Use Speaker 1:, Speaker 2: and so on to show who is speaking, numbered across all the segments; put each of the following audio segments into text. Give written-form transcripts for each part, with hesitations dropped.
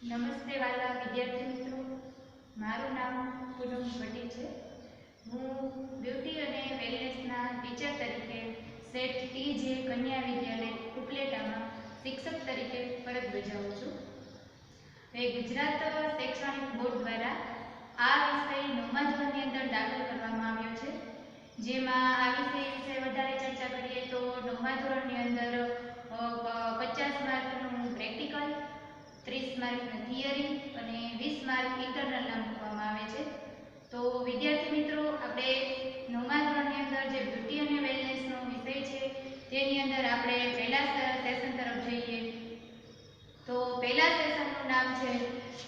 Speaker 1: નમસ્તે વાલા વિદ્યાર્થી મિત્રો, મારું નામ પૂનમ ભટ્ટી છે। હું બ્યુટી અને વેલનેસના ટીચર તરીકે સેટ ટી.જે. કન્યા વિદ્યાલય ઉપલેટામાં શિક્ષક તરીકે ફરજ બજાવું છું। ગુજરાત શૈક્ષણિક બોર્ડ દ્વારા આ વિષય 9મા ધોરણની અંદર દાખલ કરવામાં આવ્યો છે, જેમાં આ વિષય વિશે વધારે ચર્ચા કરીએ તો 9મા ધોરણની અંદર 50 માર્કનું પ્રેક્ટિકલ, 30 માર્કનું થિયરી અને 20 માર્ક ઇન્ટરનલના મૂકવામાં આવે છે। તો વિદ્યાર્થી મિત્રો, આપણે 9મા ધોરણની અંદર જે બ્યુટી અને વેલનેસનો વિષય છે તેની અંદર આપણે પહેલા સેશન તરફ જઈએ તો પહેલા સેશનનું નામ છે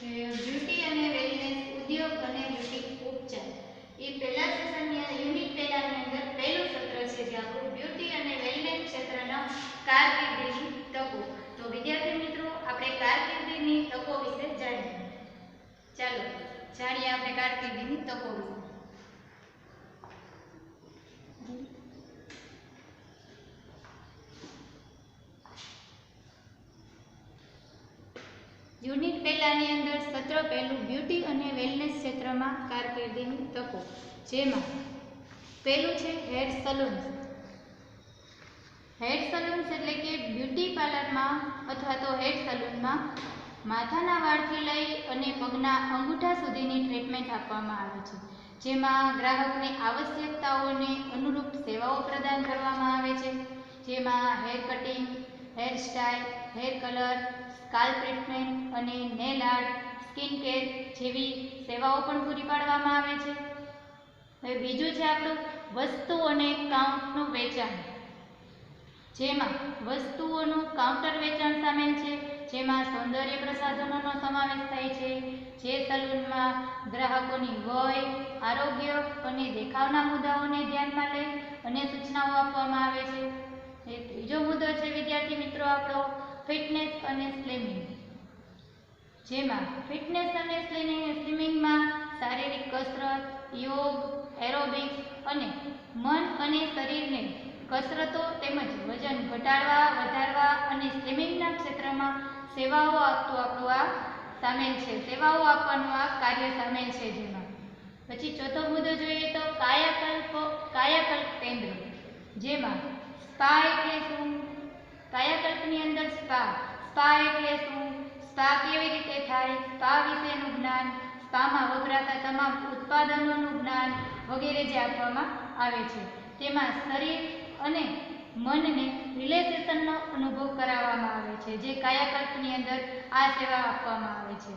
Speaker 1: બ્યુટી અને વેલનેસ ઉદ્યોગ અને બ્યુટી ઉપચાર। એ પહેલા સેશનની યુનિટ પહેલાની અંદર પહેલું સત્ર છે જે આપણું બ્યુટી અને વેલનેસ ક્ષેત્રના કારકિર્દીની તકો। તો વિદ્યાર્થી મિત્રો, આપણે કારકિર્દીની તકો વિશે જાણીએ। ચાલો જાણીએ આપણે કારકિર્દીની તકો વિશે। યુનિટ પહેલાની અંદર સત્ર પહેલું બ્યુટી અને વેલનેસ ક્ષેત્રમાં કારકિર્દીની તકો, જેમાં પહેલું છે હેર સલૂન્સ। હેર સલૂન્સ એટલે કે બ્યુટી પાર્લરમાં અથવા તો હેર સલૂનમાં માથાના વાળથી લઈ અને પગના અંગૂઠા સુધીની ટ્રીટમેન્ટ આપવામાં આવે છે, જેમાં ગ્રાહકને આવશ્યકતાઓને અનુરૂપ સેવાઓ પ્રદાન કરવામાં આવે છે, જેમાં hair cutting, hair style, hair colour, scalp treatment અને નેલ આર્ટ, સ્કિન કેર જેવી સેવાઓ પણ પૂરી પાડવામાં આવે છે। હવે બીજું છે આપણું વસ્તુ અને કાઉન્ટનું વેચાણ, જેમાં વસ્તુઓનું કાઉન્ટર વેચાણ સામેલ છે, જેમાં સૌંદર્ય પ્રસાધનોનો સમાવેશ થાય છે, જે સલૂનમાં ગ્રાહકોની વય, આરોગ્ય અને દેખાવના મુદ્દાઓને ધ્યાનમાં લઈ અને સૂચનાઓ આપવામાં આવે છે। એ ત્રીજો મુદ્દો છે વિદ્યાર્થી મિત્રો આપણો ફિટનેસ અને સ્લિમિંગ, જેમાં ફિટનેસ અને સ્લિમિંગમાં શારીરિક કસરત, યોગ, એરોબિક્સ અને મન અને શરીરને કસરતો તેમજ વજન ઘટાડવા, વધારવા અને સ્લિમિંગના ક્ષેત્રમાં સેવાઓ આપતું આપણું આ સામેલ છે, સેવાઓ આપવાનું આ કાર્ય સામેલ છે। જેમાં પછી ચોથો મુદ્દો જોઈએ તો કાયાકલ્પ કેન્દ્ર, જેમાં સ્પા એટલે શું, કાયાકલ્પની અંદર સ્પા એટલે શું, સ્પા કેવી રીતે થાય, સ્પા વિશેનું જ્ઞાન, સ્પામાં વપરાતા તમામ ઉત્પાદનોનું જ્ઞાન વગેરે જે આપવામાં આવે છે, તેમાં શરીર અને મનને રિલેક્સેશનનો અનુભવ કરાવવામાં આવે છે, જે કાયાકલ્પની અંદર આ સેવા આપવામાં આવે છે।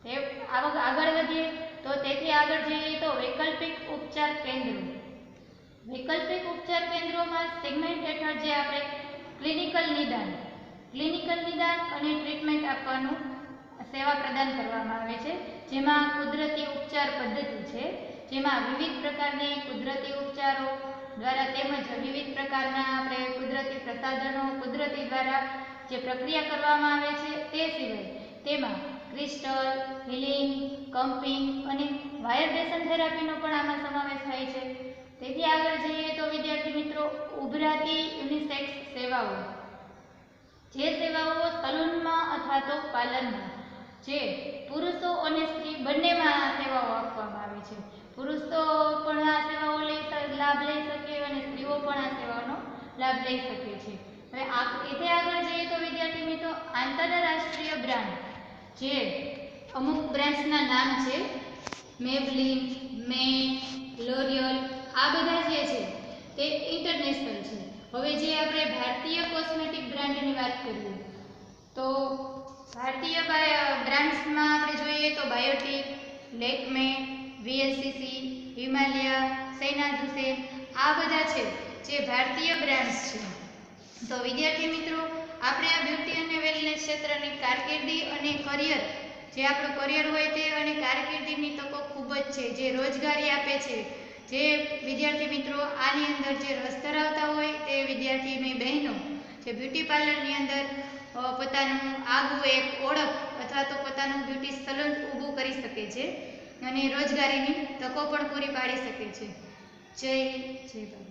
Speaker 1: તે આગળ વધીએ તો તેથી આગળ જઈએ તો વૈકલ્પિક ઉપચાર કેન્દ્રો। વૈકલ્પિક ઉપચાર કેન્દ્રોમાં સેગમેન્ટ હેઠળ જે આપણે ક્લિનિકલ નિદાન અને ટ્રીટમેન્ટ આપવાનું સેવા પ્રદાન કરવામાં આવે છે, જેમાં કુદરતી ઉપચાર પદ્ધતિ છે, જેમાં વિવિધ પ્રકારની કુદરતી ઉપચારો દ્વારા તેમજ વિવિધ પ્રકારના આપણે કુદરતી પ્રસાધનો કુદરતી દ્વારા જે પ્રક્રિયા કરવામાં આવે છે, તે સિવાય તેમાં ક્રિસ્ટલ, હીલિંગ, કમ્પિંગ અને વાયબ્રેશન થેરાપીનો પણ આમાં સમાવેશ થાય છે। તેથી આગળ જઈએ તો વિદ્યાર્થી મિત્રો ઉભરાતી યુનિસેક્સ સેવાઓ, જે સેવાઓ સલૂનમાં અથવા તો પાર્લરમાં જે પુરુષો અને સ્ત્રી બંનેમાં આ સેવાઓ આપવામાં આવે છે। પુરુષો પણ આ સેવાઓ લાભ લઈ શકે અને સ્ત્રીઓ પણ આ સેવાઓનો લાભ લઈ શકે છે। હવે એથી આગળ જઈએ તો વિદ્યાર્થી મિત્રો આંતરરાષ્ટ્રીય બ્રાન્ડ, જે અમુક બ્રાન્ડ્સના નામ છે મેબલિન, લોરિયલ, આ બધા જે છે તે ઇન્ટરનેશનલ છે। હવે જે આપણે ભારતીય કોસ્મેટિક બ્રાન્ડની વાત કરીએ તો ભારતીય બ્રાન્ડ્સમાં આપણે જોઈએ તો Biotique, Lakme, VLCC, Himalaya, શૈનાઝ Hussain, આ બધા છે જે ભારતીય બ્રાન્ડ્સ છે। તો વિદ્યાર્થી મિત્રો, આપણે આ બ્યુટી અને વેલનેસ ક્ષેત્રની કારકિર્દી અને કરિયર, જે આપણું કરિયર હોય તે અને કારકિર્દીની તકો ખૂબ જ છે, જે રોજગારી આપે છે, જે વિદ્યાર્થી મિત્રો આની અંદર જે રસ ધરાવતા હોય તે વિદ્યાર્થીની બહેનો જે બ્યુટી પાર્લરની અંદર પોતાનું આગવું એક ઓળખ અથવા તો પોતાનું બ્યુટી સલૂન ઊભું કરી શકે છે અને રોજગારીની તકો પણ પૂરી પાડી શકે છે। જય ભારત।